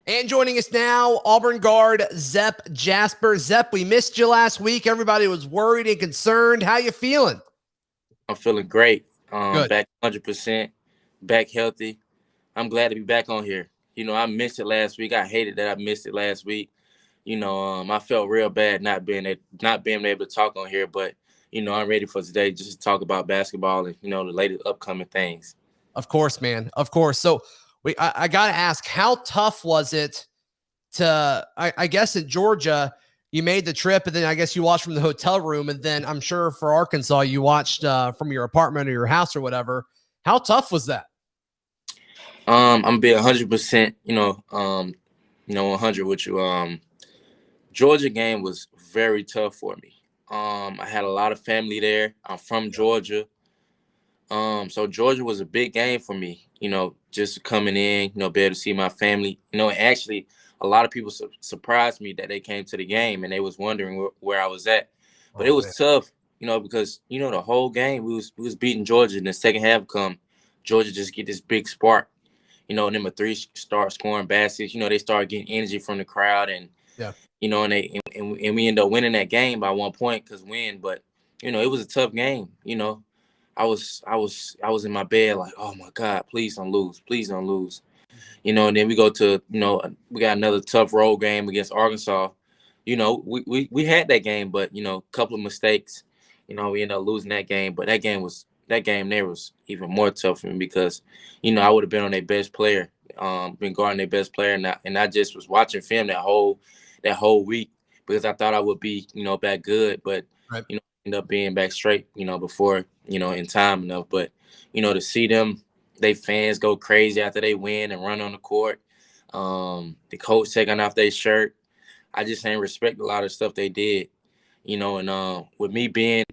And joining us now, Auburn guard Zep Jasper. Zep, we missed you last week. Everybody was worried and concerned. How you feeling? I'm feeling great. Good. Back 100%, back healthy. I'm glad to be back on here. I missed it last week. I hated that I missed it last week. I felt real bad not being able to talk on here, but I'm ready for today just to talk about basketball and the latest upcoming things. Of course, man. Of course. So I got to ask, how tough was it to, I guess in Georgia, you made the trip and then I guess you watched from the hotel room. And then I'm sure for Arkansas, you watched from your apartment or your house or whatever. How tough was that? I'm gonna be 100%, 100 with you. Georgia game was very tough for me. I had a lot of family there. I'm from Georgia. So Georgia was a big game for me, just coming in, be able to see my family. Actually, a lot of people surprised me that they came to the game and they was wondering where I was at. But it was tough, because, the whole game we was beating Georgia. In the second half Georgia just get this big spark. And then a three start scoring baskets. They start getting energy from the crowd and, and we end up winning that game by 1 point but, it was a tough game, I was in my bed like, oh my God, please don't lose. Please don't lose. And then we go to, we got another tough road game against Arkansas. We had that game, but, a couple of mistakes, we ended up losing that game. But that game there was even more tough for me because, I would have been on their best player, been guarding their best player. And I just was watching film that whole week because I thought I would be, back good. But, right. End up being back straight, before, in time enough. But, to see them, they fans go crazy after they win and run on the court. The coach taking off their shirt. I just ain't respect a lot of stuff they did, and with me being,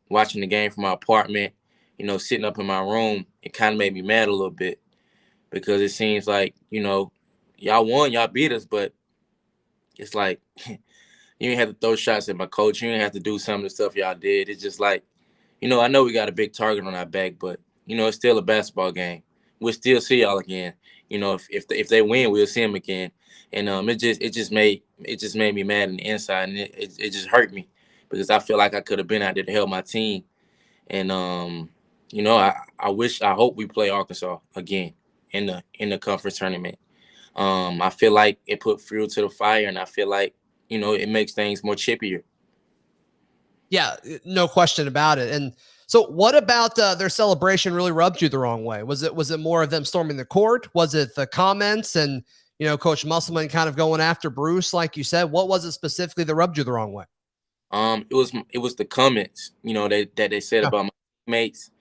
watching the game from my apartment, sitting up in my room, it kind of made me mad a little bit because it seems like, y'all won, y'all beat us, but it's like you didn't have to throw shots at my coach. You didn't have to do some of the stuff y'all did. It's just like, I know we got a big target on our back, but, it's still a basketball game. We'll still see y'all again. If they win, we'll see them again. And it just made me mad on the inside, and it just hurt me because I feel like I could have been out there to help my team. And I hope we play Arkansas again in the conference tournament. I feel like it put fuel to the fire, and I feel like it makes things more chippier. Yeah, no question about it. And so what about their celebration really rubbed you the wrong way? Was it more of them storming the court? Was it the comments and, Coach Musselman kind of going after Bruce, like you said? What was it specifically that rubbed you the wrong way? It was the comments, that they said about my teammates,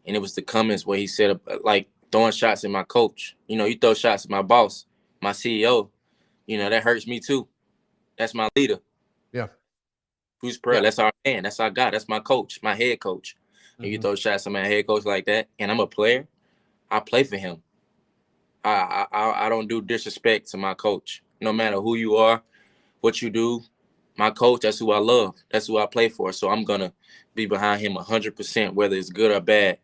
and it was the comments where he said, like, throwing shots at my coach. You throw shots at my boss, my CEO, that hurts me too. That's my leader. Yeah. Bruce Pearl, that's our man. That's our guy. That's my coach, my head coach. And you throw shots at my head coach like that, and I'm a player, I play for him. I don't do disrespect to my coach. No matter who you are, what you do, my coach, that's who I love. That's who I play for. So I'm going to be behind him 100%, whether it's good or bad.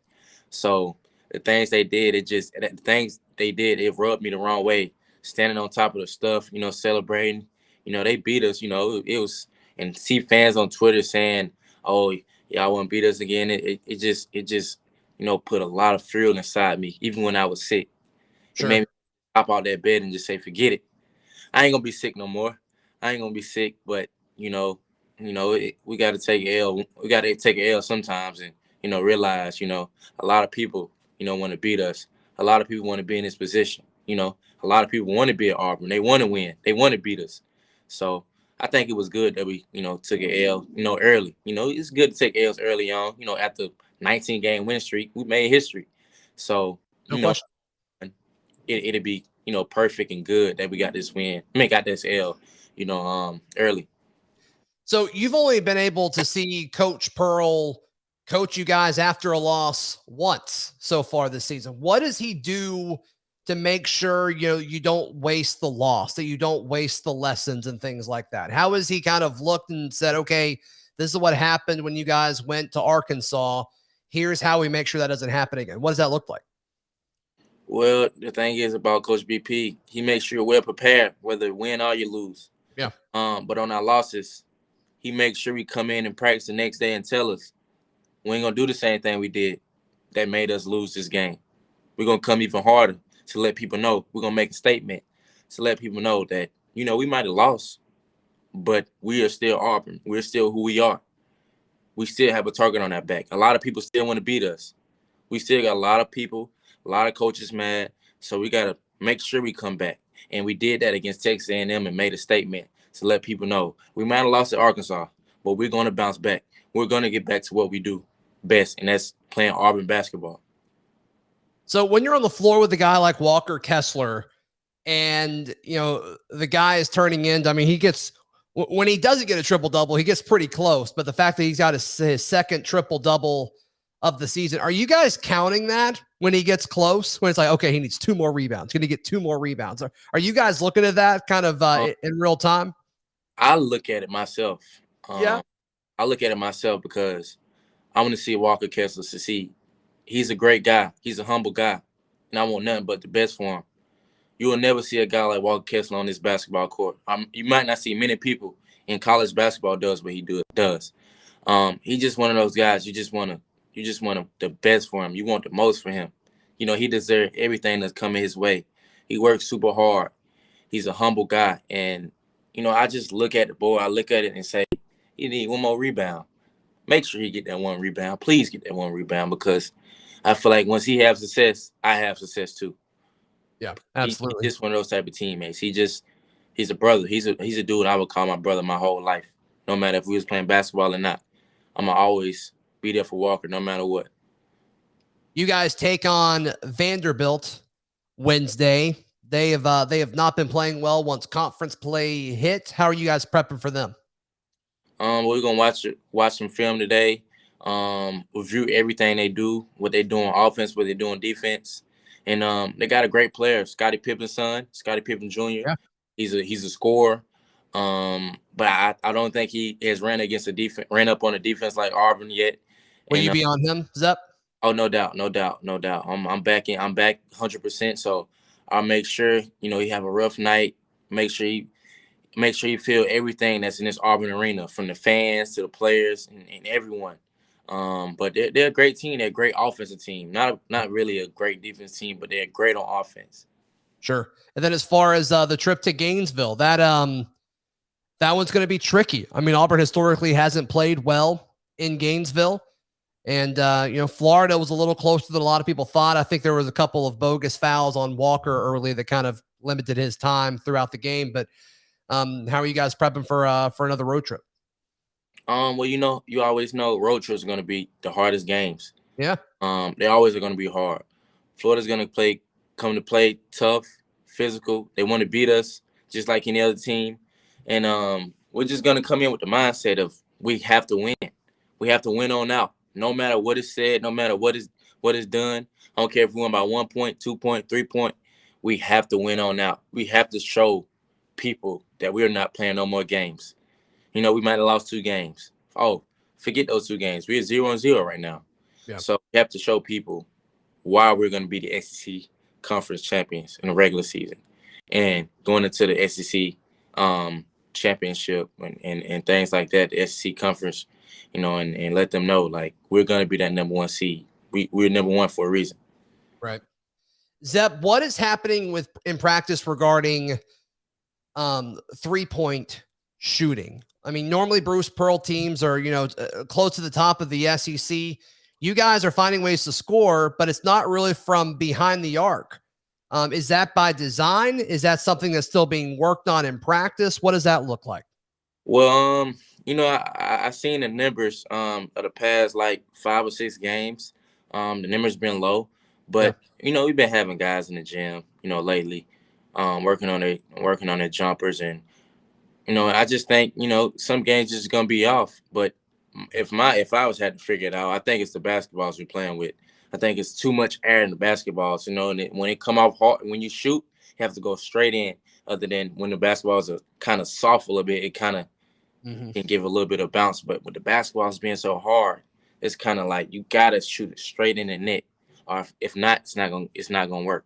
So the things they did, it rubbed me the wrong way. Standing on top of the stuff, celebrating. They beat us, it was, and see fans on Twitter saying, oh, y'all want to beat us again. It just put a lot of fuel inside me, even when I was sick. Sure. It made me hop out that bed and just say, forget it. I ain't going to be sick no more. I ain't going to be sick, but, we got to take an L. We got to take an L sometimes and, realize, a lot of people, want to beat us. A lot of people want to be in this position. A lot of people want to be at Auburn. They want to win. They want to beat us. So I think it was good that we, took an L, early. It's good to take L's early on. After 19-game win streak, we made history. So, no question. It'd be, perfect and good that we got this win. Got this L, early. So you've only been able to see Coach Pearl coach you guys after a loss once so far this season. What does he do to make sure you don't waste the loss, that you don't waste the lessons and things like that? How has he kind of looked and said, okay, this is what happened when you guys went to Arkansas. Here's how we make sure that doesn't happen again. What does that look like? Well, the thing is about Coach BP, he makes sure you're well prepared, whether win or you lose. Yeah. But on our losses, he makes sure we come in and practice the next day and tell us we ain't gonna do the same thing we did that made us lose this game. We're gonna come even harder to let people know. We're gonna make a statement to let people know that, we might have lost, but we are still Auburn. We're still who we are. We still have a target on our back. A lot of people still want to beat us. We still got a lot of people, a lot of coaches mad. So we got to make sure we come back. And we did that against Texas A&M and made a statement to let people know we might have lost at Arkansas, but we're going to bounce back. We're going to get back to what we do best, and that's playing Auburn basketball. So when you're on the floor with a guy like Walker Kessler and, the guy is turning into, when he doesn't get a triple-double, he gets pretty close. But the fact that he's got his second triple-double of the season, are you guys counting that when he gets close? When it's like, okay, he needs 2 more rebounds. Going to get 2 more rebounds. Are you guys looking at that kind of in real time? I look at it myself. Yeah. I look at it myself because I want to see Walker Kessler succeed. He's a great guy. He's a humble guy. And I want nothing but the best for him. You will never see a guy like Walker Kessler on this basketball court. You might not see many people in college basketball does what he does. He's just one of those guys. You just want the best for him. You want the most for him. He deserves everything that's coming his way. He works super hard. He's a humble guy. And, I just look at the boy. I look at it and say, he need 1 more rebound. Make sure he get that 1 rebound. Please get that 1 rebound because I feel like once he has success, I have success too. Yeah, absolutely. He's just one of those type of teammates. He's a brother. He's a dude I would call my brother my whole life. No matter if we was playing basketball or not. I'm going to always be there for Walker no matter what. You guys take on Vanderbilt Wednesday. They have not been playing well once conference play hit. How are you guys prepping for them? We're gonna watch some film today. Review everything they do, what they do on offense, what they do on defense, and they got a great player, Scottie Pippen's son, Scottie Pippen Jr. Yeah. He's a scorer. But I don't think he has ran up on a defense like Auburn yet. Will you be on him, Zepp? Oh, no doubt. I'm back 100%. So I'll make sure he have a rough night. Make sure you feel everything that's in this Auburn arena, from the fans to the players and everyone. But they're a great team. They're a great offensive team. Not really a great defense team, but they're great on offense. Sure. And then as far as the trip to Gainesville, that one's going to be tricky. Auburn historically hasn't played well in Gainesville. And, Florida was a little closer than a lot of people thought. I think there was a couple of bogus fouls on Walker early that kind of limited his time throughout the game. But how are you guys prepping for another road trip? Well, you always know road trips are going to be the hardest games. Yeah. They always are going to be hard. Florida's going to come to play tough, physical. They want to beat us just like any other team. And we're just going to come in with the mindset of we have to win. We have to win on out. No matter what is said, no matter what is done. I don't care if we win by 1 point, 2 point, 3 point. We have to win on out. We have to show people that we're not playing no more games. We might have lost 2 games. Oh, forget those 2 games. We're 0-0 right now. Yeah. So we have to show people why we're going to be the SEC conference champions in the regular season. And going into the SEC championship and things like that, the SEC conference, and let them know, like, we're going to be that number 1 seed. We're number 1 for a reason. Right. Zepp, what is happening in practice regarding 3-point shooting? Normally Bruce Pearl teams are, close to the top of the SEC. You guys are finding ways to score, but it's not really from behind the arc. Is that by design? Is that something that's still being worked on in practice? What does that look like? Well, I seen the numbers of the past like 5 or 6 games. The numbers been low, but we've been having guys in the gym, lately, working on their jumpers, and I just think some games just gonna be off. But if I was had to figure it out, I think it's the basketballs we're playing with. I think it's too much air in the basketballs, and when it come off hard, when you shoot, you have to go straight in. Other than when the basketballs are kind of soft a little bit, it kind of can give a little bit of bounce. But with the basketballs being so hard, it's kind of like you gotta shoot it straight in the net, or if not, it's not gonna work.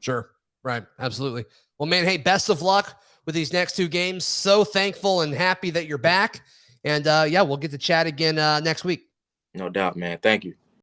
Sure. Right. Absolutely. Well, man, hey, best of luck with these next 2 games. So thankful and happy that you're back. And yeah, we'll get to chat again next week. No doubt, man. Thank you.